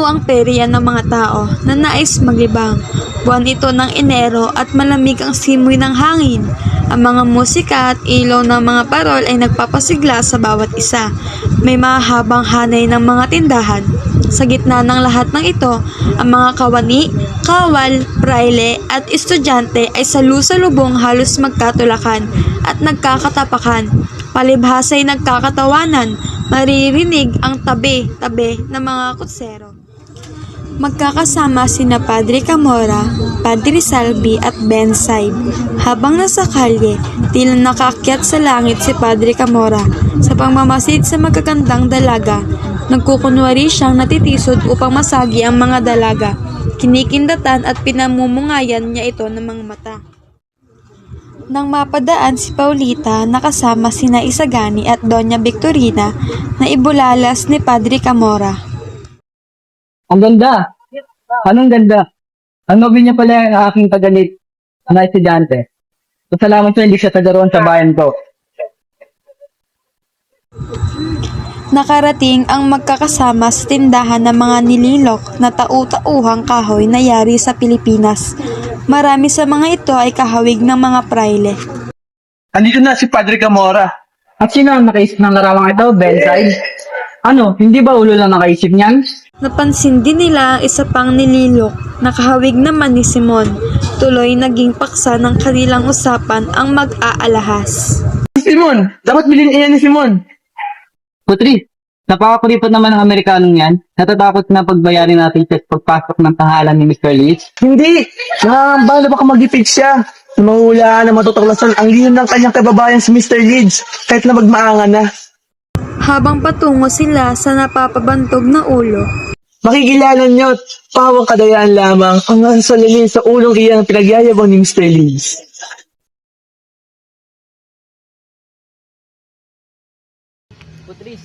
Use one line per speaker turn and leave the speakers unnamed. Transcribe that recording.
Puno ang perya ng mga tao na nais maglibang. Buwan ito ng Enero at malamig ang simoy ng hangin. Ang mga musika at ilaw ng mga parol ay nagpapasigla sa bawat isa. May mahabang hanay ng mga tindahan. Sa gitna ng lahat ng ito, ang mga kawani, kawal, praile at estudyante ay salu-salubong halos magkatulakan at nagkakatapakan. Palibhasa'y nagkakatawanan, maririnig ang tabi-tabi ng mga kutsero. Magkakasama sina Padre Camora, Padre Salvi at Ben Saib. Habang nasa kalye, tila nakaakyat sa langit si Padre Camora. Sa pagmamasid sa magagandang dalaga, nagkukunwari siyang natitisod upang masagi ang mga dalaga. Kinikindatan at pinamumungayan niya ito ng mga mata. Nang mapadaan si Paulita nakasama sina Isagani at Doña Victorina na ibulalas ni Padre Camora.
Ang ganda! Anong ganda? Ang noble niya pala yung aking taganit na estudyante. Salamat sa hindi siya tagaroon sa bayan ko.
Nakarating ang magkakasama sa tindahan ng mga nililok na tau-tauhang kahoy na yari sa Pilipinas. Marami sa mga ito ay kahawig ng mga praile.
Andito na si Padre Camora.
At sino ang nakaisip ng larawang ito, Ben Saib? Ano, hindi ba ulo lang nakaisip niyan?
Napansin din nila ang isa pang nililok na kahawig naman ni Simon. Tuloy naging paksa ng kanilang usapan ang mag-aalahas.
Simon! Dapat bilhin iyan ni Simon!
Putri, napakakuripot naman ng Amerikanong yan. Natatakot na pagbayarin natin sa pagpasok ng tahanan ni Mr. Leach.
Hindi! Nakakamba na baka mag-ipig siya. Mahulaan na matutuklasan ang lihim ng kanyang kababayan si Mr. Leeds kahit na magmaanga na.
Habang patungo sila sa napapabantog na ulo,
Makikilala niyo't pawang kadayaan lamang ang nasalilin sa ulong iyan ang pinagyayabang ni Mr. Leeds.
Putri.